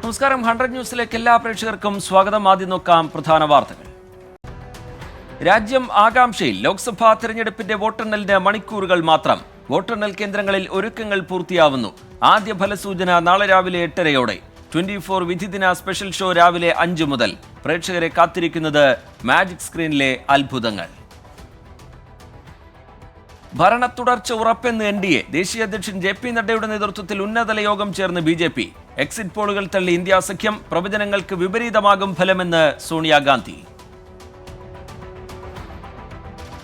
നമസ്കാരം. 100 ന്യൂസിലേക്ക് എല്ലാ പ്രേക്ഷകർക്കും സ്വാഗതം. ആദ്യം നോക്കാം പ്രധാന വാർത്തകൾ. രാജ്യം ആകാംക്ഷയിൽ. ലോക്സഭാ തെരഞ്ഞെടുപ്പിന്റെ വോട്ടെണ്ണലിന് മണിക്കൂറുകൾ മാത്രം. വോട്ടെണ്ണൽ കേന്ദ്രങ്ങളിൽ ഒരുക്കങ്ങൾ പൂർത്തിയാവുന്നു. ആദ്യ ഫലസൂചന നാളെ രാവിലെ 8:30-ഓടെ. 24 വിധിദിന സ്പെഷ്യൽ ഷോ രാവിലെ 5 മുതൽ. പ്രേക്ഷകരെ കാത്തിരിക്കുന്നത് മാജിക് സ്ക്രീനിലെ അത്ഭുതങ്ങൾ. ഭരണ തുടർച്ച ഉറപ്പെന്ന് NDA. ദേശീയ അധ്യക്ഷൻ JP നഡ്ഡയുടെ നേതൃത്വത്തിൽ ഉന്നതതല യോഗം ചേർന്ന് BJP. എക്സിറ്റ് പോളുകൾ തള്ളി ഇന്ത്യ സഖ്യം. പ്രവചനങ്ങൾക്ക് വിപരീതമാകും ഫലമെന്ന് സോണിയാഗാന്ധി.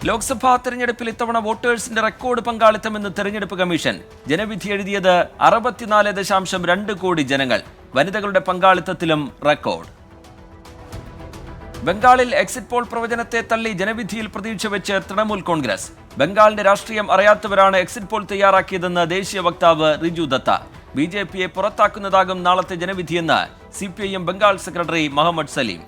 ലോക്സഭാ തെരഞ്ഞെടുപ്പിൽ ഇത്തവണ വോട്ടേഴ്സിന്റെ റെക്കോർഡ് പങ്കാളിത്തമെന്ന് തെരഞ്ഞെടുപ്പ് കമ്മീഷൻ. ജനവിധി എഴുതിയത് 64.2 കോടി ജനങ്ങൾ. വനിതകളുടെ പങ്കാളിത്തത്തിലും റെക്കോർഡ്. ബംഗാളിൽ എക്സിറ്റ് പോൾ പ്രവചനത്തെ തള്ളി ജനവിധിയിൽ പ്രതീക്ഷ വെച്ച് തൃണമൂൽ കോൺഗ്രസ്. ബംഗാളിന്റെ രാഷ്ട്രീയം അറിയാത്തവരാണ് എക്സിറ്റ് പോൾ തയ്യാറാക്കിയതെന്ന് ദേശീയ വക്താവ് റിജു ദത്ത. BJPയെ പുറത്താക്കുന്നതാകും നാളത്തെ ജനവിധിയെന്ന് CPIM ബംഗാൾ സെക്രട്ടറി മുഹമ്മദ് സലീം.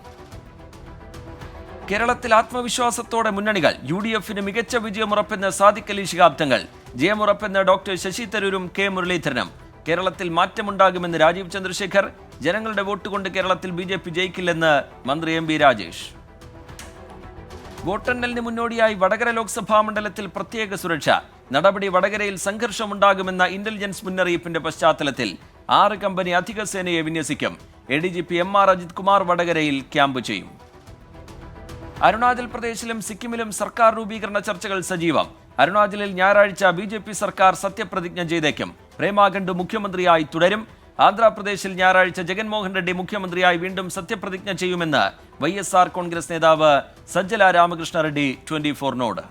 കേരളത്തിൽ ആത്മവിശ്വാസത്തോടെ മുന്നണികൾ. UDFന് മികച്ച വിജയമുറപ്പെന്ന് സാദിഖ് അലി ശിഹാബ് തങ്ങൾ. ജയമുറപ്പെന്ന് doctor Sasi തരൂരും K മുരളീധരനും. കേരളത്തിൽ മാറ്റമുണ്ടാകുമെന്ന് രാജീവ് ചന്ദ്രശേഖർ. ജനങ്ങളുടെ വോട്ട് കൊണ്ട് കേരളത്തിൽ BJP ജയിക്കില്ലെന്ന് മന്ത്രി MB രാജേഷ്. വോട്ടെണ്ണലിന് മുന്നോടിയായി വടകര ലോക്സഭാ മണ്ഡലത്തിൽ പ്രത്യേക സുരക്ഷ. നടപടി വടകരയിൽ സംഘർഷമുണ്ടാകുമെന്ന ഇന്റലിജൻസ് മുന്നറിയിപ്പിന്റെ പശ്ചാത്തലത്തിൽ 6 കമ്പനി അധിക സേനയെ വിന്യസിക്കും. ADGP MR അജിത് കുമാർ വടകരയിൽ ക്യാമ്പ് ചെയ്യും. അരുണാചൽ പ്രദേശിലും സിക്കിമിലും സർക്കാർ രൂപീകരണ ചർച്ചകൾ സജീവം. അരുണാചലിൽ ഞായറാഴ്ച BJP സർക്കാർ സത്യപ്രതിജ്ഞ ചെയ്തേക്കും. പ്രേമാഖണ്ഡ് മുഖ്യമന്ത്രിയായി തുടരും. ആന്ധ്രാപ്രദേശിൽ ഞായറാഴ്ച ജഗൻമോഹൻ റെഡ്ഡി മുഖ്യമന്ത്രിയായി വീണ്ടും സത്യപ്രതിജ്ഞ ചെയ്യുമെന്ന് YSR കോൺഗ്രസ് നേതാവ് സജ്ജല രാമകൃഷ്ണ റെഡ്ഡി 24നോട്.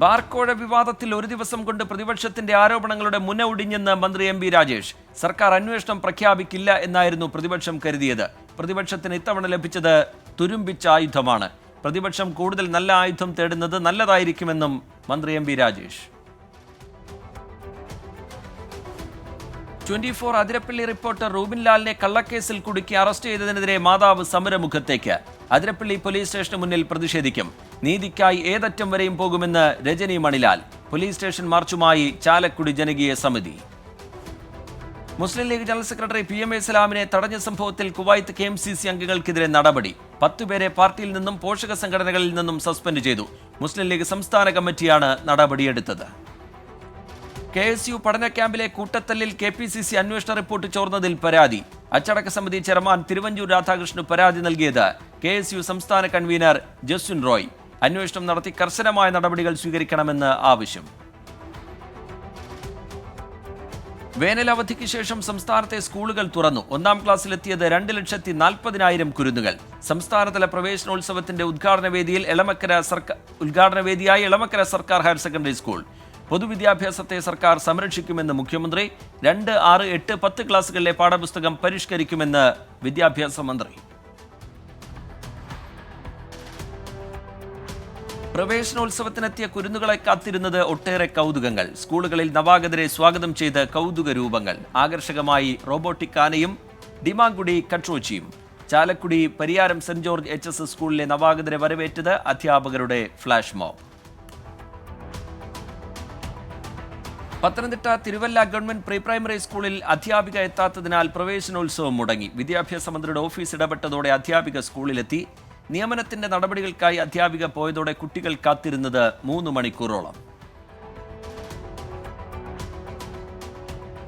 ബാർക്കോഴ വിവാദത്തിൽ ഒരു ദിവസം കൊണ്ട് പ്രതിപക്ഷത്തിന്റെ ആരോപണങ്ങളുടെ മുന ഒടിഞ്ഞെന്ന് മന്ത്രി MB രാജേഷ്. സർക്കാർ അന്വേഷണം പ്രഖ്യാപിക്കില്ല എന്നായിരുന്നു പ്രതിപക്ഷം കരുതിയത്. പ്രതിപക്ഷത്തിന് ഇത്തവണ ലഭിച്ചത് തുരുമ്പിച്ച ആയുധമാണ്. പ്രതിപക്ഷം കൂടുതൽ നല്ല ആയുധം തേടുന്നത് നല്ലതായിരിക്കുമെന്നും മന്ത്രി MB രാജേഷ്. 24 അതിരപ്പള്ളി റിപ്പോർട്ടർ റൂബിൻ ലാലിനെ കള്ളക്കേസിൽ കുടുക്കി അറസ്റ്റ് ചെയ്തതിനെതിരെ മാതാവ് സമരമുഖത്തേക്ക്. അതിരപ്പള്ളി പോലീസ് സ്റ്റേഷന് മുന്നിൽ പ്രതിഷേധിക്കും. നീതിക്കായി ഏതറ്റം വരെയും പോകുമെന്ന് രജനി മണിലാൽ. പോലീസ് സ്റ്റേഷൻ മാർച്ചുമായി ചാലക്കുടി ജനകീയ സമിതി. മുസ്ലിം ലീഗ് ജനറൽ സെക്രട്ടറി PMA സലാമിനെ തടഞ്ഞ സംഭവത്തിൽ കുവൈത്ത് KMCC അംഗങ്ങൾക്കെതിരെ നടപടി. 10 പേരെ പാർട്ടിയിൽ നിന്നും പോഷക സംഘടനകളിൽ നിന്നും സസ്പെൻഡ് ചെയ്തു. മുസ്ലിം ലീഗ് സംസ്ഥാന കമ്മിറ്റിയാണ് നടപടിയെടുത്തത്. KSU പഠന ക്യാമ്പിലെ കൂട്ടത്തല്ലിൽ KPCC അന്വേഷണ റിപ്പോർട്ട് ചോർന്നതിൽ പരാതി. അച്ചടക്ക സമിതി ചെയർമാൻ തിരുവഞ്ചൂർ രാധാകൃഷ്ണന് പരാതി നൽകിയത് KSU സംസ്ഥാന കൺവീനർ ജസ്വിൻ റോയ്. അന്വേഷണം നടത്തി കർശനമായ നടപടികൾ സ്വീകരിക്കണമെന്ന് ആവശ്യം. വേനൽ അവധിക്ക് ശേഷം സംസ്ഥാനത്തെ സ്കൂളുകൾ തുറന്നു. 1ാം ക്ലാസ്സിലെത്തിയത് 2,40,000 കുരുന്നുകൾ. സംസ്ഥാനതല പ്രവേശനോത്സവത്തിന്റെ ഉദ്ഘാടനവേദിയായി എളമക്കര സർക്കാർ ഹയർ സെക്കൻഡറി സ്കൂൾ. പൊതുവിദ്യാഭ്യാസത്തെ സർക്കാർ സംരക്ഷിക്കുമെന്ന് മുഖ്യമന്ത്രി. 2, 6, 8, 10 ക്ലാസുകളിലെ പാഠപുസ്തകം പരിഷ്കരിക്കുമെന്ന് വിദ്യാഭ്യാസ മന്ത്രി. പ്രവേശനോത്സവത്തിനെത്തിയ കുരുന്നുകളെ കാത്തിരുന്നത് ഒട്ടേറെ കൗതുകങ്ങൾ. സ്കൂളുകളിൽ നവാഗതരെ സ്വാഗതം ചെയ്ത് കൗതുക രൂപങ്ങൾ. ആകർഷകമായി റോബോട്ടിക് ആനയും ഡിമാങ്കുടി കട്രോച്ചിയും. Chalakudy Pariyaram saint George HS സ്കൂളിലെ നവാഗതരെ വരവേറ്റത് അധ്യാപകരുടെ flash mob. Pathanamthitta Thiruvalla government pre primary സ്കൂളിൽ അധ്യാപിക എത്താത്തതിനാൽ പ്രവേശനോത്സവം മുടങ്ങി. വിദ്യാഭ്യാസ മന്ത്രിയുടെ ഓഫീസ് ഇടപെട്ടതോടെ അധ്യാപിക സ്കൂളിലെത്തി. നിയമനത്തിന്റെ നടപടികൾക്കായി അധ്യാപിക പോയതോടെ കുട്ടികൾ കാത്തിരുന്നത് 3 മണിക്കൂറോളം.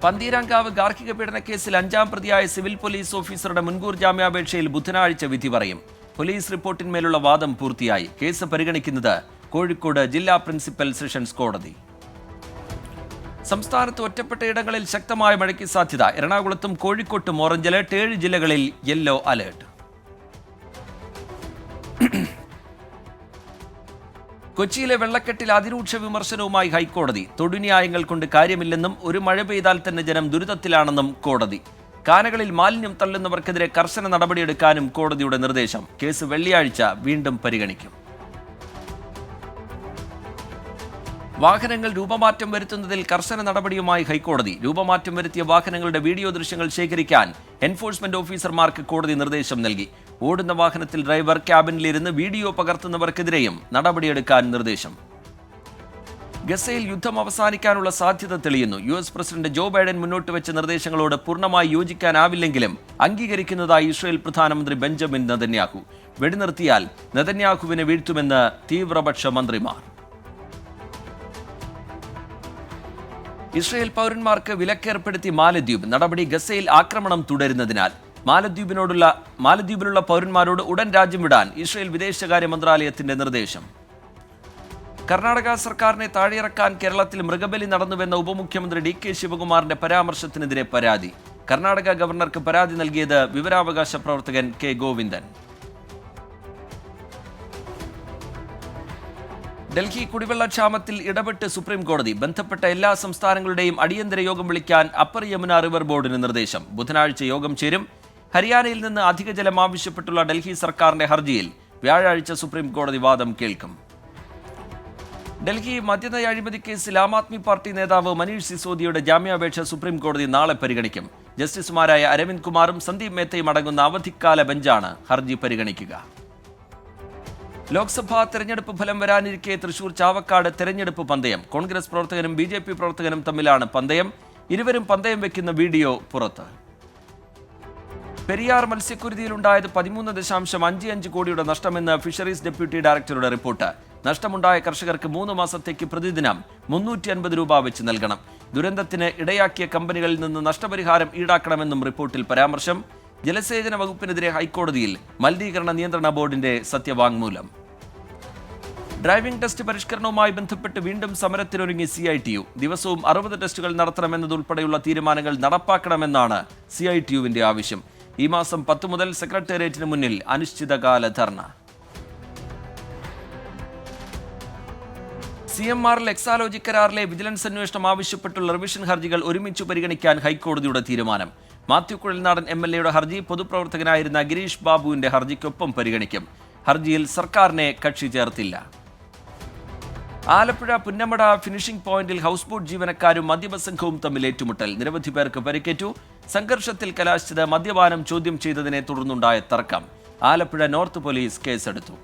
പന്തീരാങ്കാവ് ഗാർഹിക പീഡന കേസിൽ 5ാം പ്രതിയായ സിവിൽ പോലീസ് ഓഫീസറുടെ മുൻകൂർ ജാമ്യാപേക്ഷയിൽ ബുധനാഴ്ച വിധി പറയും. പോലീസ് റിപ്പോർട്ടിന്മേലുള്ള വാദം പൂർത്തിയായി. കേസ് പരിഗണിക്കുന്നത് കോഴിക്കോട് ജില്ലാ പ്രിൻസിപ്പൽ സെഷൻസ് കോടതി. സംസ്ഥാനത്ത് ഒറ്റപ്പെട്ട ഇടങ്ങളിൽ ശക്തമായ മഴയ്ക്ക് സാധ്യത. എറണാകുളത്തും കോഴിക്കോട്ടും ഓറഞ്ച് അലേർട്ട്. 7 ജില്ലകളിൽ യെല്ലോ അലേർട്ട്. കൊച്ചിയിലെ വെള്ളക്കെട്ടിൽ അതിരൂക്ഷ വിമർശനവുമായി ഹൈക്കോടതി. തൊടുന്യായങ്ങൾ കൊണ്ട് കാര്യമില്ലെന്നും ഒരു മഴ പെയ്താൽ തന്നെ ജനം ദുരിതത്തിലാണെന്നും കോടതി. കാനകളിൽ മാലിന്യം തള്ളുന്നവർക്കെതിരെ കർശന നടപടിയെടുക്കാനും കോടതിയുടെ നിർദ്ദേശം. കേസ് വെള്ളിയാഴ്ച വീണ്ടും പരിഗണിക്കും. വാഹനങ്ങൾ രൂപമാറ്റം വരുത്തുന്നതിൽ കർശന നടപടിയുമായി ഹൈക്കോടതി. രൂപമാറ്റം വരുത്തിയ വാഹനങ്ങളുടെ വീഡിയോ ദൃശ്യങ്ങൾ ശേഖരിക്കാൻ എൻഫോഴ്സ്മെന്റ് ഓഫീസർമാർക്ക് കോടതി നിർദ്ദേശം നൽകി. ഓടുന്ന വാഹനത്തിൽ ഡ്രൈവർ ക്യാബിനിലിരുന്ന് വീഡിയോ പകർത്തുന്നവർക്കെതിരെയും നടപടിയെടുക്കാൻ നിർദ്ദേശം. ഗസയിൽ യുദ്ധം അവസാനിക്കാനുള്ള സാധ്യത തെളിയുന്നു. US പ്രസിഡന്റ് ജോ ബൈഡൻ മുന്നോട്ട് വെച്ച നിർദ്ദേശങ്ങളോട് പൂർണ്ണമായി യോജിക്കാനാവില്ലെങ്കിലും അംഗീകരിക്കുന്നതായി ഇസ്രായേൽ പ്രധാനമന്ത്രി ബെഞ്ചമിൻ നെതന്യാഹു. വെടിനിർത്തിയാൽ നെതന്യാഹുവിനെ വീഴ്ത്തുമെന്ന് തീവ്രപക്ഷ മന്ത്രിമാർ. ഇസ്രായേൽ പൗരന്മാർക്ക് വിലക്കേർപ്പെടുത്തി മാലദ്വീപ്. നടപടി ഗസയിൽ ആക്രമണം തുടരുന്നതിനാൽ മാലദ്വീപിലുള്ള പൗരന്മാരോട് ഉടൻ രാജ്യം വിടാൻ ഇസ്രായേൽ വിദേശകാര്യ മന്ത്രാലയത്തിന്റെ നിർദ്ദേശം. കർണാടക സർക്കാരിനെ താഴെയിറക്കാൻ കേരളത്തിൽ മൃഗബലി നടന്നുവെന്ന ഉപമുഖ്യമന്ത്രി DK ശിവകുമാറിന്റെ പരാമർശത്തിനെതിരെ പരാതി. കർണാടക ഗവർണർക്ക് പരാതി നൽകിയത് വിവരാവകാശ പ്രവർത്തകൻ K ഗോവിന്ദൻ. ഡൽഹി കുടിവെള്ളക്ഷാമത്തിൽ ഇടപെട്ട് സുപ്രീം കോടതി. ബന്ധപ്പെട്ട എല്ലാ സംസ്ഥാനങ്ങളുടെയും അടിയന്തര യോഗം വിളിക്കാൻ അപ്പർ യമുന റിവർ ബോർഡിന് നിർദ്ദേശം. ബുധനാഴ്ച യോഗം ചേരും. ഹരിയാനയിൽ നിന്ന് അധിക ജലം ആവശ്യപ്പെട്ടുള്ള ഡൽഹി സർക്കാരിന്റെ ഹർജിയിൽ വ്യാഴാഴ്ച സുപ്രീം കോടതി വാദം കേൾക്കും. ഡൽഹി മദ്യനയ അഴിമതി കേസിൽ ആം ആദ്മി പാർട്ടി നേതാവ് മനീഷ് സിസോദിയുടെ ജാമ്യാപേക്ഷ സുപ്രീം കോടതി നാളെ പരിഗണിക്കും. ജസ്റ്റിസുമാരായ അരവിന്ദ് കുമാറും സന്ദീപ് മേത്തയും അടങ്ങുന്ന അവധിക്കാല ബെഞ്ചാണ് ഹർജി പരിഗണിക്കുക. ലോക്സഭാ തെരഞ്ഞെടുപ്പ് ഫലം വരാനിരിക്കെ തൃശൂർ ചാവക്കാട് തെരഞ്ഞെടുപ്പ് പന്തയം. കോൺഗ്രസ് പ്രവർത്തകനും BJP പ്രവർത്തകനും തമ്മിലാണ് പന്തയം. ഇരുവരും പന്തയം വെക്കുന്ന വീഡിയോ പുറത്ത്. പെരിയാർ മത്സ്യക്കുരുതിയിലുണ്ടായത് 13.55 കോടിയുടെ നഷ്ടമെന്ന് ഫിഷറീസ് ഡെപ്യൂട്ടി ഡയറക്ടറുടെ റിപ്പോർട്ട്. നഷ്ടമുണ്ടായ കർഷകർക്ക് 3 മാസത്തേക്ക് പ്രതിദിനം 350 രൂപ വെച്ച് നൽകണം. ദുരന്തത്തിന് ഇടയാക്കിയ കമ്പനികളിൽ നിന്ന് നഷ്ടപരിഹാരം ഈടാക്കണമെന്നും റിപ്പോർട്ടിൽ പരാമർശം. ജലസേചന വകുപ്പിനെതിരെ ഹൈക്കോടതിയിൽ മലിനീകരണ നിയന്ത്രണ ബോർഡിന്റെ സത്യവാങ്മൂലം. ഡ്രൈവിംഗ് ടെസ്റ്റ് പരിഷ്കരണവുമായി ബന്ധപ്പെട്ട് വീണ്ടും സമരത്തിനൊരുങ്ങി CITU. ദിവസവും 60 ടെസ്റ്റുകൾ നടത്തണമെന്നതുൾപ്പെടെയുള്ള തീരുമാനങ്ങൾ നടപ്പാക്കണമെന്നാണ് CITUവിന്റെ ആവശ്യം. ഈ മാസം 10 മുതൽ സെക്രട്ടേറിയറ്റിന് മുന്നിൽ അനിശ്ചിതകാല ധർണ. CMR എക്സാലോജി കരാറിലെ വിജിലൻസ് അന്വേഷണം ആവശ്യപ്പെട്ടുള്ള റിവിഷൻ ഹർജികൾ ഒരുമിച്ച് പരിഗണിക്കാൻ ഹൈക്കോടതിയുടെ തീരുമാനം. മാത്യു കുഴൽനാടൻ MLAയുടെ ഹർജി പൊതുപ്രവർത്തകനായിരുന്ന ഗിരീഷ് ബാബുവിന്റെ ഹർജിക്കൊപ്പം പരിഗണിക്കും. ഹർജിയിൽ സർക്കാരിനെ കക്ഷി ചേർത്തില്ല. ആലപ്പുഴ പുന്നമട ഫിനിഷിംഗ് പോയിന്റിൽ ഹൗസ് ബോട്ട് ജീവനക്കാരും മദ്യപസംഘവും തമ്മിൽ ഏറ്റുമുട്ടൽ. നിരവധി പേർക്ക് പരിക്കേറ്റു. സംഘർഷത്തിൽ കലാശിച്ചത് മദ്യപാനം ചോദ്യം ചെയ്തതിനെ തുടർന്നുണ്ടായ തർക്കം. ആലപ്പുഴ നോർത്ത് പോലീസ് കേസെടുത്തു.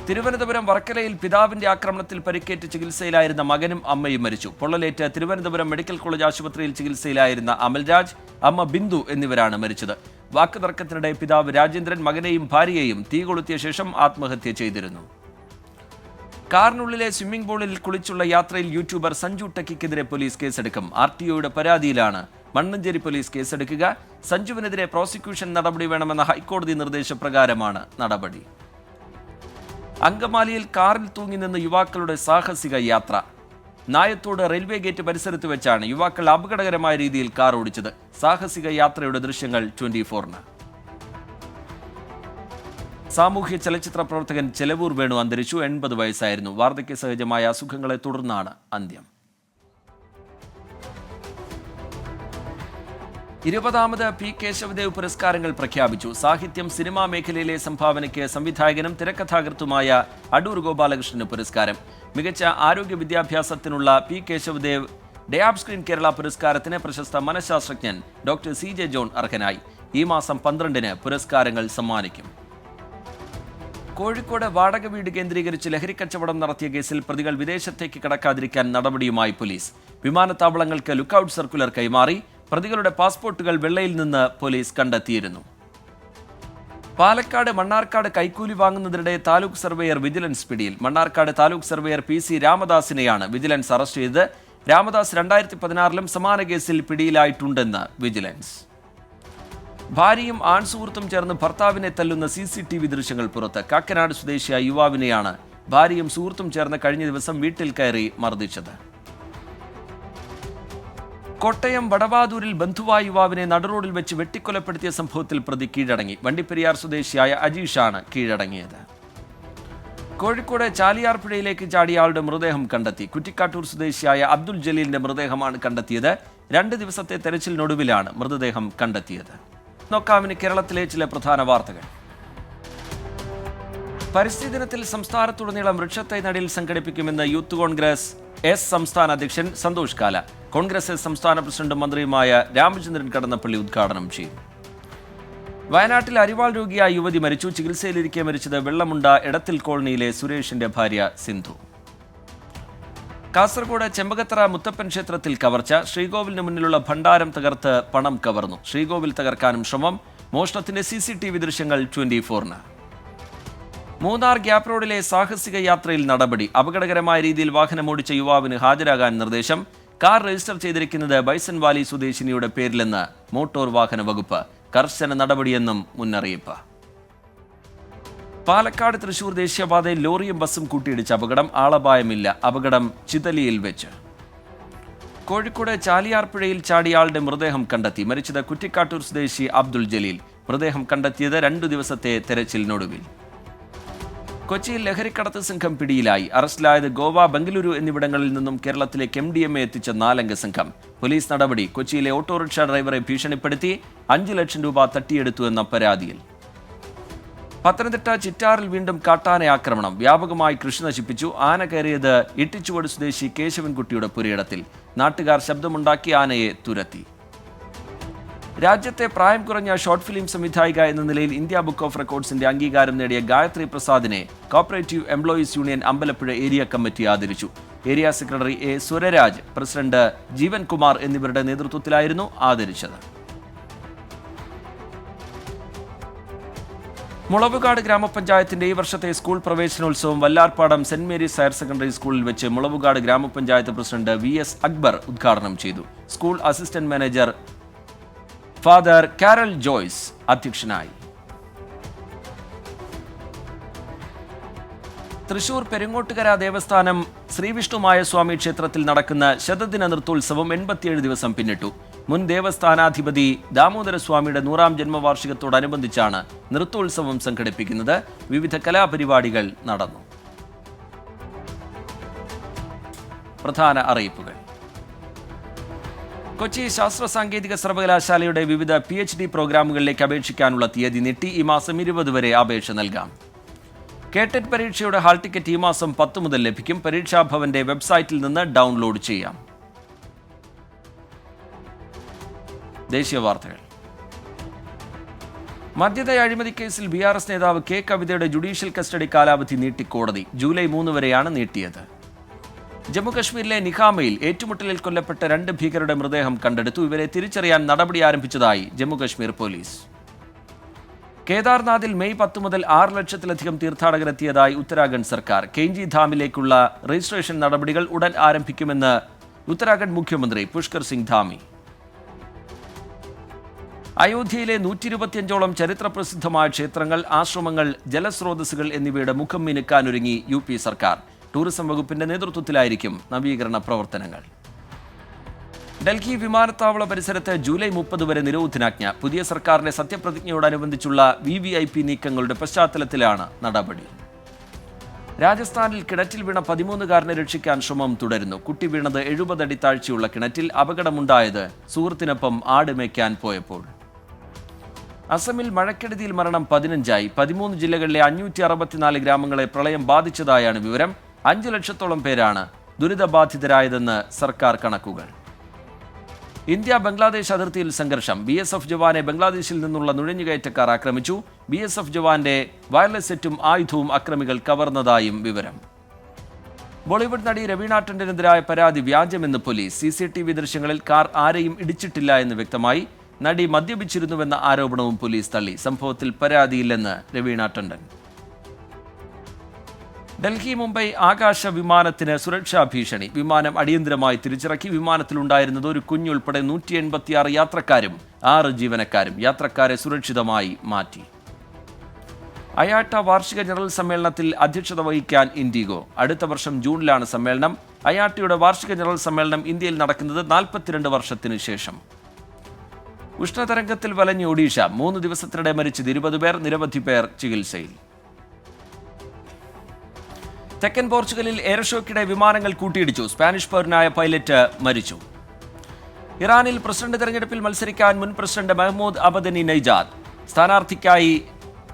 തിരുവനന്തപുരം വർക്കലയിൽ പിതാവിന്റെ ആക്രമണത്തിൽ പരിക്കേറ്റ് ചികിത്സയിലായിരുന്ന മകനും അമ്മയും മരിച്ചു. പൊള്ളലേറ്റ് തിരുവനന്തപുരം മെഡിക്കൽ കോളേജ് ആശുപത്രിയിൽ ചികിത്സയിലായിരുന്ന അമൽരാജ്, അമ്മ ബിന്ദു എന്നിവരാണ് മരിച്ചത്. വാക്കുതർക്കത്തിനിടെ പിതാവ് രാജേന്ദ്രൻ മകനെയും ഭാര്യയെയും തീ കൊളുത്തിയ ശേഷം ആത്മഹത്യ ചെയ്തിരുന്നു. കാറിനുള്ളിലെ സ്വിമ്മിംഗ് പൂളിൽ കുളിച്ചുള്ള യാത്രയിൽ യൂട്യൂബർ സഞ്ജു ടെക്കിക്കെതിരെ പോലീസ് കേസെടുക്കും. RTOയുടെ പരാതിയിലാണ് മണ്ണഞ്ചേരി പോലീസ് കേസെടുക്കുക. സഞ്ജുവിനെതിരെ പ്രോസിക്യൂഷൻ നടപടി വേണമെന്ന ഹൈക്കോടതി നിർദ്ദേശപ്രകാരമാണ് നടപടി. അങ്കമാലിയിൽ കാറിൽ തൂങ്ങി നിന്ന് യുവാക്കളുടെ സാഹസിക യാത്ര. നായത്തോട് റെയിൽവേ ഗേറ്റ് പരിസരത്ത് വെച്ചാണ് യുവാക്കൾ അപകടകരമായ രീതിയിൽ കാർ ഓടിച്ചത്. സാഹസിക യാത്രയുടെ ദൃശ്യങ്ങൾ 24-ന്. സാമൂഹ്യ ചലച്ചിത്ര പ്രവർത്തകൻ ചെലവൂർ വേണു അന്തരിച്ചു. 80 വയസ്സായിരുന്നു. വാർദ്ധക്യ സഹജമായ അസുഖങ്ങളെ തുടർന്നാണ് അന്ത്യം. 20ാമത് P. കേശവദേവ് പുരസ്കാരങ്ങൾ പ്രഖ്യാപിച്ചു. സാഹിത്യം സിനിമാ മേഖലയിലെ സംഭാവനയ്ക്ക് സംവിധായകനും തിരക്കഥാകൃത്തുമായ അടൂർ ഗോപാലകൃഷ്ണന് പുരസ്കാരം. മികച്ച ആരോഗ്യ വിദ്യാഭ്യാസത്തിനുള്ള P. Kesavadev Diab screen Kerala പുരസ്കാരത്തിന് പ്രശസ്ത മനഃശാസ്ത്രജ്ഞൻ ഡോക്ടർ CJ ജോൺ അർഹനായി. ഈ മാസം 12-ന് പുരസ്കാരങ്ങൾ സമ്മാനിക്കും. കോഴിക്കോട് വാടക വീട് കേന്ദ്രീകരിച്ച് ലഹരിക്കച്ചവടം നടത്തിയ കേസിൽ പ്രതികൾ വിദേശത്തേക്ക് കടക്കാതിരിക്കാൻ നടപടിയുമായി പോലീസ്. വിമാനത്താവളങ്ങൾക്ക് ലുക്കൌട്ട് സർക്കുലർ കൈമാറി. പ്രതികളുടെ പാസ്പോർട്ടുകൾ വെള്ളയിൽ നിന്ന് പോലീസ് കണ്ടെത്തിയിരുന്നു. പാലക്കാട് മണ്ണാർക്കാട് കൈക്കൂലി വാങ്ങുന്നതിനിടെ താലൂക്ക് സർവേയർ വിജിലൻസ് പിടിയിൽ. മണ്ണാർക്കാട് താലൂക്ക് സർവേയർ PC രാമദാസിനെയാണ് വിജിലൻസ് അറസ്റ്റ് ചെയ്തത്. രാമദാസ് 2016-ലും സമാന കേസിൽ പിടിയിലായിട്ടുണ്ടെന്ന് വിജിലൻസ്. ഭാര്യയും ആൺസുഹൃത്തും ചേർന്ന് ഭർത്താവിനെ തല്ലുന്ന CCTV ദൃശ്യങ്ങൾ പുറത്ത്. കാക്കനാട് സ്വദേശിയായ യുവാവിനെയാണ് ഭാര്യയും സുഹൃത്തും ചേർന്ന് കഴിഞ്ഞ ദിവസം വീട്ടിൽ കയറി മർദ്ദിച്ചത്. കോട്ടയം വടവാതൂരിൽ ബന്ധുവായ യുവാവിനെ നടുറോഡിൽ വെച്ച് വെട്ടിക്കൊലപ്പെടുത്തിയ സംഭവത്തിൽ പ്രതി കീഴടങ്ങി. വണ്ടിപ്പെരിയാർ സ്വദേശിയായ അജീഷാണ് കീഴടങ്ങിയത്. കോഴിക്കോട് ചാലിയാർ പുഴയിലേക്ക് ചാടിയ ആളുടെ മൃതദേഹം കണ്ടെത്തി. കുറ്റിക്കാട്ടൂർ സ്വദേശിയായ അബ്ദുൽ ജലീലിന്റെ മൃതദേഹമാണ് കണ്ടെത്തിയത്. 2 ദിവസത്തെ തെരച്ചിലിനൊടുവിലാണ് മൃതദേഹം കണ്ടെത്തിയത്. നോക്കാമിന് കേരളത്തിലെ ചില പ്രധാന വാർത്തകൾ. പരിസ്ഥിതി ദിനത്തിൽ സംസ്ഥാനത്തുടനീളം വൃക്ഷത്തൈ നടീൽ സംഘടിപ്പിക്കുമെന്ന് യൂത്ത് കോൺഗ്രസ് S സംസ്ഥാന അധ്യക്ഷൻ സന്തോഷ് കാല. കോൺഗ്രസ് S സംസ്ഥാന പ്രസിഡന്റും മന്ത്രിയുമായ രാമചന്ദ്രൻ കടന്നപ്പള്ളി ഉദ്ഘാടനം ചെയ്തു. വയനാട്ടിൽ അരിവാൾ രോഗിയായ യുവതി മരിച്ചു. ചികിത്സയിലിരിക്കെ മരിച്ചത് വെള്ളമുണ്ട എടത്തിൽ കോളനിയിലെ സുരേഷിന്റെ ഭാര്യ സിന്ധു. കാസർഗോഡ് ചെമ്പകത്തറ മുത്തപ്പൻ ക്ഷേത്രത്തിൽ കവർച്ച. ശ്രീകോവിലിന് മുന്നിലുള്ള ഭണ്ഡാരം തകർത്ത് പണം കവർന്നു. ശ്രീകോവിൽ തകർക്കാനും ശ്രമം. മോഷണത്തിന്റെ CCTV ദൃശ്യങ്ങൾ 24-ന്. മൂന്നാർ ഗ്യാപ് റോഡിലെ സാഹസിക യാത്രയിൽ നടപടി. അപകടകരമായ രീതിയിൽ വാഹനമോടിച്ച യുവാവിന് ഹാജരാകാൻ നിർദ്ദേശം. കാർ രജിസ്റ്റർ ചെയ്തിരിക്കുന്നത് ബൈസൺ വാലി സ്വദേശിനിയുടെ പേരിലെന്ന് മോട്ടോർ വാഹന വകുപ്പ്. കർശന നടപടിയെന്നും മുന്നറിയിപ്പ്. പാലക്കാട് തൃശൂർ ദേശീയപാതയിൽ ലോറിയും ബസ്സും കൂട്ടിയിടിച്ച അപകടം. ആളപായമില്ല. അപകടം ചിതലിയിൽ വെച്ച്. കോഴിക്കോട് ചാലിയാർപ്പുഴയിൽ ചാടിയാളുടെ മൃതദേഹം കണ്ടെത്തി. മരിച്ചത് കുറ്റിക്കാട്ടൂർ സ്വദേശി അബ്ദുൾ ജലീൽ. മൃതദേഹം കണ്ടെത്തിയത് 2 ദിവസത്തെ തെരച്ചിലിനൊടുവിൽ. കൊച്ചിയിൽ ലഹരിക്കടത്ത് സംഘം പിടിയിലായി. അറസ്റ്റിലായത് ഗോവ, ബംഗളൂരു എന്നിവിടങ്ങളിൽ നിന്നും കേരളത്തിലേക്ക് MDMA എത്തിച്ച 4-അംഗ സംഘം. പോലീസ് നടപടി. കൊച്ചിയിലെ ഓട്ടോറിക്ഷ ഡ്രൈവറെ ഭീഷണിപ്പെടുത്തി 5 ലക്ഷം രൂപ തട്ടിയെടുത്തു എന്ന പരാതിയിൽ. പത്തനംതിട്ട ചിറ്റാറിൽ വീണ്ടും കാട്ടാന ആക്രമണം. വ്യാപകമായി കൃഷി നശിപ്പിച്ചു. ആന കയറിയത് ഇട്ടിച്ചുവട് സ്വദേശി കേശവൻകുട്ടിയുടെ പുരയിടത്തിൽ. നാട്ടുകാർ ശബ്ദമുണ്ടാക്കി ആനയെ തുരത്തി. രാജ്യത്തെ പ്രായം കുറഞ്ഞ ഷോർട്ട് ഫിലിം സംവിധായിക എന്ന നിലയിൽ ഇന്ത്യ ബുക്ക് ഓഫ് റെക്കോർഡ്സിന്റെ അംഗീകാരം നേടിയ ഗായത്രി പ്രസാദിനെ cooperative employees union Ambalappuzha area committee ആദരിച്ചു. Area secretary A. Suraraj, president Jeevan Kumar എന്നിവരുടെ നേതൃത്വത്തിലായിരുന്നു ആദരിച്ചത്. മുളവുകാട് ഗ്രാമപഞ്ചായത്തിന്റെ ഈ വർഷത്തെ സ്കൂൾ പ്രവേശനോത്സവം Vallarpadam saint Mary's higher secondary സ്കൂളിൽ വെച്ച് മുളവുകാട് ഗ്രാമപഞ്ചായത്ത് പ്രസിഡന്റ് VS അക്ബർ ഉദ്ഘാടനം ചെയ്തു. School assistant manager father Carol Joyce അധ്യക്ഷനായി. തൃശൂർ പെരുങ്ങോട്ടുകര ദേവസ്ഥാനം ശ്രീവിഷ്ണുമായ സ്വാമി ക്ഷേത്രത്തിൽ നടക്കുന്ന ശതദിന നൃത്തോത്സവം 87 ദിവസം പിന്നിട്ടു. മുൻ ദേവസ്ഥാനാധിപതി ദാമോദരസ്വാമിയുടെ 100-ാം ജന്മവാർഷികത്തോടനുബന്ധിച്ചാണ് നൃത്തോത്സവം സംഘടിപ്പിക്കുന്നത്. വിവിധ കലാപരിപാടികൾ നടന്നു. പ്രധാന അറിയിപ്പുകൾ. കൊച്ചി ശാസ്ത്ര സാങ്കേതിക സർവകലാശാലയുടെ വിവിധ PhD പ്രോഗ്രാമുകളിലേക്ക് അപേക്ഷിക്കാനുള്ള തീയതി നീട്ടി. ഈ മാസം 20 വരെ അപേക്ഷ നൽകാം. കേട്ടറ്റ് പരീക്ഷയുടെ ഹാൾ ടിക്കറ്റ് ഈ മാസം 10 മുതൽ ലഭിക്കും. പരീക്ഷാഭവന്റെ വെബ്സൈറ്റിൽ നിന്ന് ഡൗൺലോഡ് ചെയ്യാം. ദേശീയ വാർത്തകൾ. മദ്യനയ അഴിമതി കേസിൽ BRS നേതാവ് K. കവിതയുടെ ജുഡീഷ്യൽ കസ്റ്റഡി കാലാവധി നീട്ടി കോടതി. ജൂലൈ 3 വരെയാണ് നീട്ടിയത്. ജമ്മുകശ്മീരിലെ നിഖാമയിൽ ഏറ്റുമുട്ടലിൽ കൊല്ലപ്പെട്ട 2 ഭീകരരുടെ മൃതദേഹം കണ്ടെടുത്തു. ഇവരെ തിരിച്ചറിയാൻ നടപടി ആരംഭിച്ചതായി ജമ്മുകശ്മീർ പോലീസ്. കേദാർനാഥിൽ മെയ് 10 മുതൽ 6 ലക്ഷത്തിലധികം തീർത്ഥാടകരെത്തിയതായി ഉത്തരാഖണ്ഡ് സർക്കാർ. കെയ്ഞ്ചി ധാമിലേക്കുള്ള രജിസ്ട്രേഷൻ നടപടികൾ ഉടൻ ആരംഭിക്കുമെന്ന് ഉത്തരാഖണ്ഡ് മുഖ്യമന്ത്രി പുഷ്കർ സിംഗ് ധാമി. അയോധ്യയിലെ 125ഓളം ചരിത്രപ്രസിദ്ധമായ ക്ഷേത്രങ്ങൾ, ആശ്രമങ്ങൾ, ജലസ്രോതസ്സുകൾ എന്നിവയുടെ മുഖം മിനുക്കാനൊരുങ്ങി UP സർക്കാർ. ടൂറിസം വകുപ്പിന്റെ നേതൃത്വത്തിലായിരിക്കും നവീകരണ പ്രവർത്തനങ്ങൾ. ഡൽഹി വിമാനത്താവള പരിസരത്ത് ജൂലൈ 30 വരെ നിരോധനാജ്ഞ. പുതിയ സർക്കാരിന്റെ സത്യപ്രതിജ്ഞയോടനുബന്ധിച്ചുള്ള VVIP നീക്കങ്ങളുടെ പശ്ചാത്തലത്തിലാണ് നടപടി. രാജസ്ഥാനിൽ കിണറ്റിൽ വീണ 13-കാരനെ രക്ഷിക്കാൻ ശ്രമം തുടരുന്നു. കുട്ടി വീണത് 70 അടി താഴ്ചയുള്ള കിണറ്റിൽ. അപകടമുണ്ടായത് സുഹൃത്തിനൊപ്പം ആട് മേയ്ക്കാൻ പോയപ്പോൾ. അസമിൽ മഴക്കെടുതിയിൽ മരണം 15ആയി. 13 ജില്ലകളിലെ 564 ഗ്രാമങ്ങളെ പ്രളയം ബാധിച്ചതായാണ് വിവരം. 5 ലക്ഷത്തോളം പേരാണ് ദുരിതബാധിതരായതെന്ന് സർക്കാർ കണക്കുകൾ. ഇന്ത്യ ബംഗ്ലാദേശ് അതിർത്തിയിൽ സംഘർഷം. BSF ജവാനെ ബംഗ്ലാദേശിൽ നിന്നുള്ള നുഴഞ്ഞുകയറ്റക്കാർ ആക്രമിച്ചു. BSF ജവാന്റെ വയർലെസ് സെറ്റും ആയുധവും അക്രമികൾ കവർന്നതായും വിവരം. ബോളിവുഡ് നടി രവീണ ടണ്ടനെതിരായ പരാതി വ്യാജമെന്ന് പോലീസ്. CCTV ദൃശ്യങ്ങളിൽ കാർ ആരെയും ഇടിച്ചിട്ടില്ല എന്ന് വ്യക്തമായി. നടി മദ്യപിച്ചിരുന്നുവെന്ന ആരോപണവും പോലീസ് തള്ളി. സംഭവത്തിൽ പരാതിയില്ലെന്ന് രവീണ ടണ്ടൻ. ഡൽഹി മുംബൈ ആകാശ വിമാനത്തിന് സുരക്ഷാ ഭീഷണി. വിമാനം അടിയന്തരമായി തിരിച്ചിറക്കി. വിമാനത്തിലുണ്ടായിരുന്നത് ഒരു കുഞ്ഞുൾപ്പെടെ 186 യാത്രക്കാരും 6 ജീവനക്കാരും. യാത്രക്കാരെ സുരക്ഷിതമായി മാറ്റി. അയാട്ട വാർഷിക ജനറൽ സമ്മേളനത്തിൽ അധ്യക്ഷത വഹിക്കാൻ ഇൻഡിഗോ. അടുത്ത വർഷം ജൂണിലാണ് സമ്മേളനം. അയാട്ടയുടെ വാർഷിക ജനറൽ സമ്മേളനം ഇന്ത്യയിൽ നടക്കുന്നത് 42 വർഷത്തിനു ശേഷം. ഉഷ്ണതരംഗത്തിൽ വലഞ്ഞ ഒഡീഷ. 3 ദിവസത്തിനിടെ മരിച്ചത് 20 പേർ. നിരവധി പേർ ചികിത്സയിൽ. തെക്കൻ പോർച്ചുഗലിൽ എയർഷോയ്ക്കിടെ വിമാനങ്ങൾ കൂട്ടിയിടിച്ചു. സ്പാനിഷ് പൗരനായ പൈലറ്റ് മരിച്ചു. ഇറാനിൽ പ്രസിഡന്റ് തെരഞ്ഞെടുപ്പിൽ മത്സരിക്കാൻ മുൻ പ്രസിഡന്റ് മെഹ്മൂദ് അബദനി നൈജാദ് സ്ഥാനാർത്ഥിക്കായി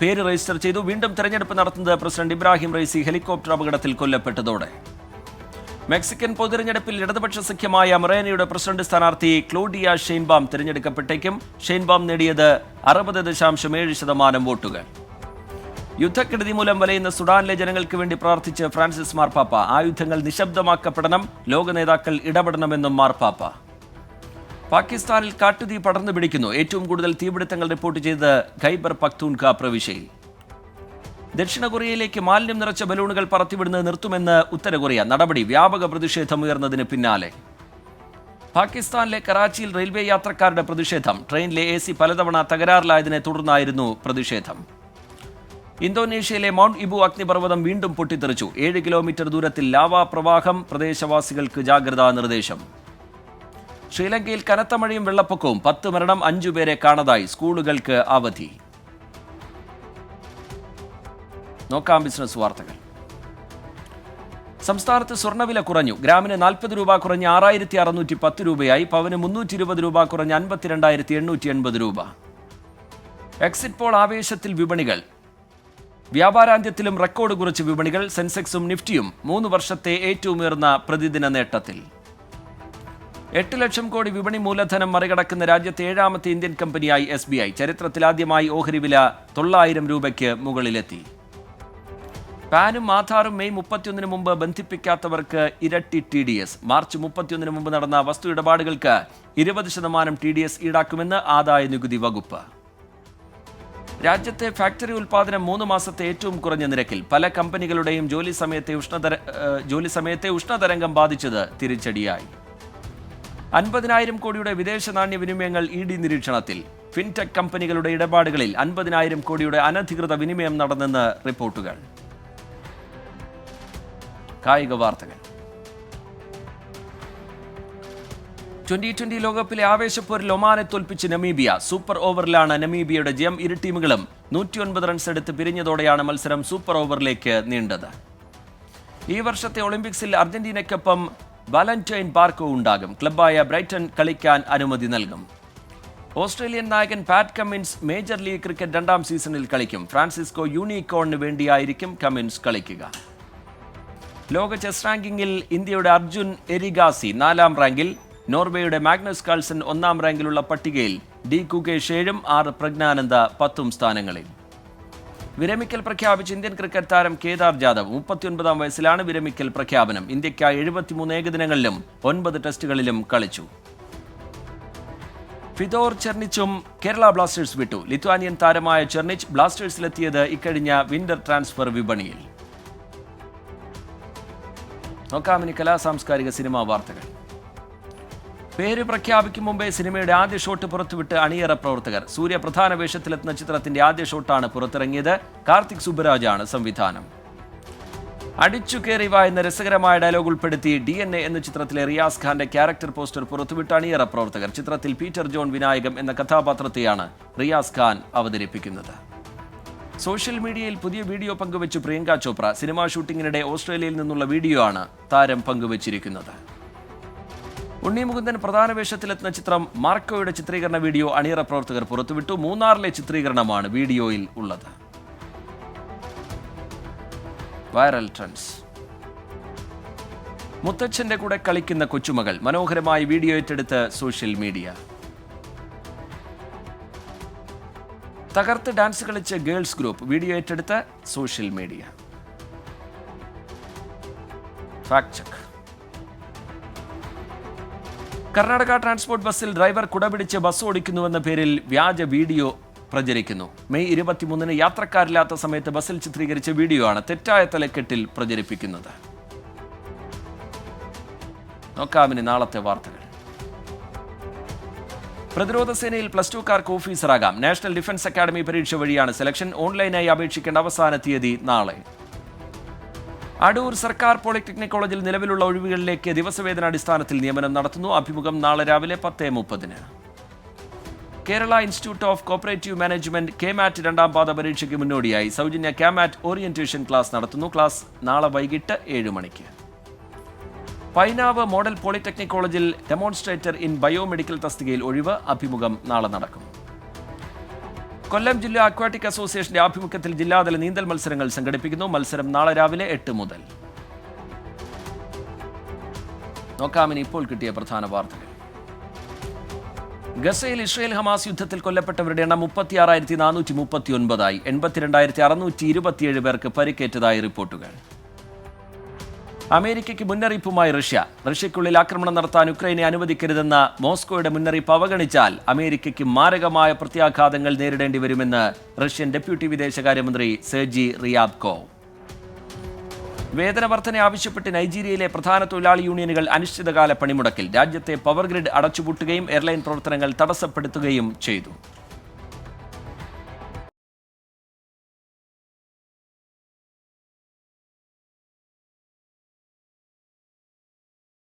പേര് രജിസ്റ്റർ ചെയ്തു. വീണ്ടും തെരഞ്ഞെടുപ്പ് നടത്തുന്നത് പ്രസിഡന്റ് ഇബ്രാഹിം റൈസി ഹെലികോപ്റ്റർ അപകടത്തിൽ കൊല്ലപ്പെട്ടതോടെ. മെക്സിക്കൻ പൊതുതെരഞ്ഞെടുപ്പിൽ ഇടതുപക്ഷ സഖ്യമായ മൊറേനയുടെ പ്രസിഡന്റ് സ്ഥാനാർത്ഥി ക്ലോഡിയ ഷെയ്ൻബാം തെരഞ്ഞെടുക്കപ്പെട്ടേക്കും. ഷെയ്ൻബാം നേടിയത് 60.7% വോട്ടുകൾ. യുദ്ധക്കെടുതി മൂലം വലയുന്ന സുഡാനിലെ ജനങ്ങൾക്ക് വേണ്ടി പ്രാർത്ഥിച്ച് ഫ്രാൻസിസ് മാർപ്പാപ്പ. ആയുധങ്ങൾ നിശബ്ദമാക്കപ്പെടണം, ലോക നേതാക്കൾ ഇടപെടണമെന്നും മാർപ്പാപ്പ. പാകിസ്ഥാനിൽ കാട്ടുതീ പടർന്നു പിടിക്കുന്നു. ഏറ്റവും കൂടുതൽ തീപിടുത്തങ്ങൾ റിപ്പോർട്ട് ചെയ്ത് ഖൈബർ പഖ്തൂൺഖ പ്രവിശ്യയിൽ. ദക്ഷിണ കൊറിയയിലേക്ക് മാലിന്യം നിറച്ച ബലൂണുകൾ പറത്തിവിടുന്നത് നിർത്തുമെന്ന് ഉത്തര കൊറിയ. നടപടി വ്യാപക പ്രതിഷേധം ഉയർന്നതിന് പിന്നാലെ. പാകിസ്ഥാനിലെ കറാച്ചിയിൽ റെയിൽവേ യാത്രക്കാരുടെ പ്രതിഷേധം. ട്രെയിനിലെ AC പലതവണ തകരാറിലായതിനെ തുടർന്നായിരുന്നു പ്രതിഷേധം. ഇന്തോനേഷ്യയിലെ മൗണ്ട് ഇബു അഗ്നിപർവ്വതം വീണ്ടും പൊട്ടിത്തെറിച്ചു. 7 കിലോമീറ്റർ ദൂരത്തിൽ ലാവാ പ്രവാഹം. പ്രദേശവാസികൾക്ക് ജാഗ്രതാ നിർദ്ദേശം. ശ്രീലങ്കയിൽ കനത്ത മഴയും വെള്ളപ്പൊക്കവും. 10 മരണം, 5 പേരെ കാണാതായി. സ്കൂളുകൾക്ക് അവധി. നോക്കാം ബിസിനസ് വാർത്തകൾ. സംസ്ഥാനത്ത് സ്വർണ്ണവില കുറഞ്ഞു. ഗ്രാമിന് 40 രൂപ കുറഞ്ഞ് 6610 രൂപയായി. പവന് 320 രൂപ കുറഞ്ഞ് 52,880 രൂപ. എക്സിറ്റ് പോൾ ആവേശത്തിൽ വിപണികൾ. വ്യാപാരാന്ത്യത്തിലും റെക്കോർഡ് കുറിച്ച് വിപണികൾ. സെൻസെക്സും നിഫ്റ്റിയും 3 വർഷത്തെ ഏറ്റവും ഉയർന്ന പ്രതിദിന നേട്ടത്തിൽ. 8 ലക്ഷം കോടി വിപണി മൂലധനം മറികടക്കുന്ന രാജ്യത്തെ 7ാമത്തെ ഇന്ത്യൻ കമ്പനിയായി SBI. ചരിത്രത്തിലാദ്യമായി ഓഹരി വില 900 രൂപയ്ക്ക് മുകളിലെത്തി. പാനും ആധാറും മെയ് 31 മുമ്പ് ബന്ധിപ്പിക്കാത്തവർക്ക് ഇരട്ടി TDS. മാർച്ച് 31 മുമ്പ് നടന്ന വസ്തു ഇടപാടുകൾക്ക് 20% TDS ഈടാക്കുമെന്ന് ആദായ നികുതി വകുപ്പ്. രാജ്യത്തെ ഫാക്ടറി ഉൽപ്പാദനം 3 മാസത്തെ ഏറ്റവും കുറഞ്ഞ നിരക്കിൽ. പല കമ്പനികളുടെയും ജോലി സമയത്തെ ഉഷ്ണതരംഗം ബാധിച്ചത് തിരിച്ചടിയായി. 50,000 കോടിയുടെ വിദേശ നാണ്യവിനിമയങ്ങൾ ED നിരീക്ഷണത്തിൽ. ഫിൻടെക് കമ്പനികളുടെ ഇടപാടുകളിൽ 50,000 കോടിയുടെ അനധികൃത വിനിമയം നടന്നെന്ന് റിപ്പോർട്ടുകൾ. കായിക വാർത്തകൾ. 2020 ലോകകപ്പിലെ ആവേശപ്പോരിൽ ഒമാനെ തോൽപ്പിച്ച് നമീബിയ. സൂപ്പർ ഓവറിലാണ് നമീബിയയുടെ ജയം. ഇരു ടീമുകളും 109 റൺസ് എടുത്ത് പിരിഞ്ഞതോടെയാണ് മത്സരം സൂപ്പർ ഓവറിലേക്ക് നീണ്ടത്. ഈ വർഷത്തെ ഒളിമ്പിക്സിൽ അർജന്റീനയ്ക്കൊപ്പം വാലന്റൈൻ ബാർക്കോ ഉണ്ടാകും. ക്ലബ്ബായ ബ്രൈറ്റൺ കളിക്കാൻ അനുമതി നൽകും. ഓസ്ട്രേലിയൻ നായകൻ Pat Cummins major league cricket 2ാം സീസണിൽ കളിക്കും. ഫ്രാൻസിസ്കോ യൂണിക്കോണിന് വേണ്ടിയായിരിക്കും കമ്മിൻസ് കളിക്കുക. ലോക ചെസ് റാങ്കിങ്ങിൽ ഇന്ത്യയുടെ അർജുൻ എരിഗാസി 4ാം റാങ്കിൽ. നോർവേയുടെ മാഗ്നസ് കാൾസൺ 1ാം റാങ്കിലുള്ള പട്ടികയിൽ. ഡി കുകേഷ് 7ഉം 6 പ്രജ്ഞാനന്ദ 10ഉം സ്ഥാനങ്ങളിൽ. വിരമിക്കൽ പ്രഖ്യാപിച്ച ഇന്ത്യൻ ക്രിക്കറ്റ് താരം കേദാർ ജാദവ്. 39ാം വയസ്സിലാണ് വിരമിക്കൽ പ്രഖ്യാപനം. ഇന്ത്യയ്ക്കായി 73 ഏകദിനങ്ങളിലും 9 ടെസ്റ്റുകളിലും കളിച്ചു. ഫിദോർ ചെർണിച്ചും കേരള ബ്ലാസ്റ്റേഴ്സ് വിട്ടു. ലിത്വാനിയൻ താരമായ ചെർണിച്ച് ബ്ലാസ്റ്റേഴ്സിലെത്തിയത് ഇക്കഴിഞ്ഞ വിന്റർ ട്രാൻസ്ഫർ വിപണിയിൽ. നോക്കാമിനി കലാ സാംസ്കാരിക സിനിമാ വാർത്തകൾ. പേര് പ്രഖ്യാപിക്കും മുമ്പേ സിനിമയുടെ ആദ്യ ഷോട്ട് പുറത്തുവിട്ട് അണിയറ പ്രവർത്തകർ. സൂര്യ പ്രധാന വേഷത്തിലെത്തുന്ന ചിത്രത്തിന്റെ ആദ്യ ഷോട്ടാണ് പുറത്തിറങ്ങിയത്. കാർത്തിക് സുബരാജാണ് സംവിധാനം. അടിച്ചു കയറി വാ എന്ന രസകരമായ ഡയലോഗ് ഉൾപ്പെടുത്തി DNA എന്ന ചിത്രത്തിലെ റിയാസ് ഖാന്റെ ക്യാരക്ടർ പോസ്റ്റർ പുറത്തുവിട്ട് അണിയറ പ്രവർത്തകർ. ചിത്രത്തിൽ പീറ്റർ ജോൺ വിനായകം എന്ന കഥാപാത്രത്തെയാണ് റിയാസ് ഖാൻ അവതരിപ്പിക്കുന്നത്. സോഷ്യൽ മീഡിയയിൽ പുതിയ വീഡിയോ പങ്കുവച്ചു പ്രിയങ്ക ചോപ്ര. സിനിമാ ഷൂട്ടിങ്ങിനിടെ ഓസ്ട്രേലിയയിൽ നിന്നുള്ള വീഡിയോ ആണ് താരം പങ്കുവച്ചിരിക്കുന്നത്. ഉണ്ണി മുകുന്ദൻ പ്രധാന വേഷത്തിലെത്തുന്ന ചിത്രം മാർക്കോയുടെ ചിത്രീകരണ വീഡിയോ അണിയറ പ്രവർത്തകർ പുറത്തുവിട്ടു. മൂന്നാറിലെ ചിത്രീകരണമാണ് വീഡിയോയിൽ ഉള്ളത്. Viral trends. മുത്തച്ഛന്റെ കൂടെ കളിക്കുന്ന കൊച്ചുമകൾ. മനോഹരമായി വീഡിയോ ഏറ്റെടുത്ത് സോഷ്യൽ മീഡിയ. തകർത്ത് ഡാൻസ് കളിച്ച ഗേൾസ് ഗ്രൂപ്പ്. വീഡിയോ ഏറ്റെടുത്ത് social media. Fact check. Karnataka transport ബസ്സിൽ ഡ്രൈവർ കുടപിടിച്ച് ബസ് ഓടിക്കുന്നുവെന്ന പേരിൽ വ്യാജ വീഡിയോ പ്രചരിക്കുന്നു. മെയ് 23 യാത്രക്കാരില്ലാത്ത സമയത്ത് ബസ്സിൽ ചിത്രീകരിച്ച വീഡിയോ ആണ് തെറ്റായ തലക്കെട്ടിൽ പ്രചരിപ്പിക്കുന്നത്. നോക്കാമിനി നാളത്തെ വാർത്തകൾ. പ്രതിരോധ സേനയിൽ +2കാർക്ക് ഓഫീസറാകാം. നാഷണൽ ഡിഫൻസ് അക്കാദമി പരീക്ഷ വഴിയാണ് സെലക്ഷൻ. ഓൺലൈനായി അപേക്ഷിക്കേണ്ട അവസാന തീയതി നാളെ. അടൂർ സർക്കാർ പോളിടെക്നിക് കോളേജിൽ നിലവിലുള്ള ഒഴിവുകളിലേക്ക് ദിവസവേതനാടിസ്ഥാനത്തിൽ നിയമനം നടത്തുന്നു. അഭിമുഖം നാളെ രാവിലെ 10:30. Kerala institute of cooperative management KMAT 2ാം പാദ പരീക്ഷയ്ക്ക് മുന്നോടിയായി സൗജന്യ KMAT ഓറിയന്റേഷൻ ക്ലാസ് നടത്തുന്നു. ക്ലാസ് നാളെ വൈകിട്ട് 7 മണിക്ക്. പൈനാവ് മോഡൽ പോളിടെക്നിക് കോളേജിൽ ഡെമോൺസ്ട്രേറ്റർ ഇൻ ബയോമെഡിക്കൽ തസ്തികയിൽ ഒഴിവ്. അഭിമുഖം നാളെ നടക്കും. കൊല്ലം ജില്ലാ അക്വാറ്റിക് അസോസിയേഷന്റെ ആഭിമുഖ്യത്തിൽ ജില്ലാതല നീന്തൽ മത്സരങ്ങൾ സംഘടിപ്പിക്കുന്നു. മത്സരം നാളെ രാവിലെ 8 മുതൽ. നോക്കാമിനി ഇപ്പോൾ കിട്ടിയ പ്രധാന വാർത്തകൾ. ഗസയിൽ ഇസ്രയേൽ ഹമാസ് യുദ്ധത്തിൽ കൊല്ലപ്പെട്ടവരുടെ എണ്ണം 36,439ആയി. 82,627 പേർക്ക് പരിക്കേറ്റതായി റിപ്പോർട്ടുകൾ. അമേരിക്കയ്ക്ക് മുന്നറിയിപ്പുമായി റഷ്യയ്ക്കുള്ളിൽ ആക്രമണം നടത്താൻ യുക്രൈനെ അനുവദിക്കരുതെന്ന മോസ്കോയുടെ മുന്നറിയിപ്പ് അവഗണിച്ചാൽ അമേരിക്കയ്ക്ക് മാരകമായ പ്രത്യാഘാതങ്ങൾ നേരിടേണ്ടി വരുമെന്ന് റഷ്യൻ ഡെപ്യൂട്ടി വിദേശകാര്യമന്ത്രി സെർജി റിയാബ്കോവ്. വേതന വർധന ആവശ്യപ്പെട്ട് നൈജീരിയയിലെ പ്രധാന തൊഴിലാളി യൂണിയനുകൾ അനിശ്ചിതകാല പണിമുടക്കിൽ. രാജ്യത്തെ പവർ ഗ്രിഡ് അടച്ചുപൂട്ടുകയും എയർലൈൻ പ്രവർത്തനങ്ങൾ തടസ്സപ്പെടുത്തുകയും ചെയ്തു.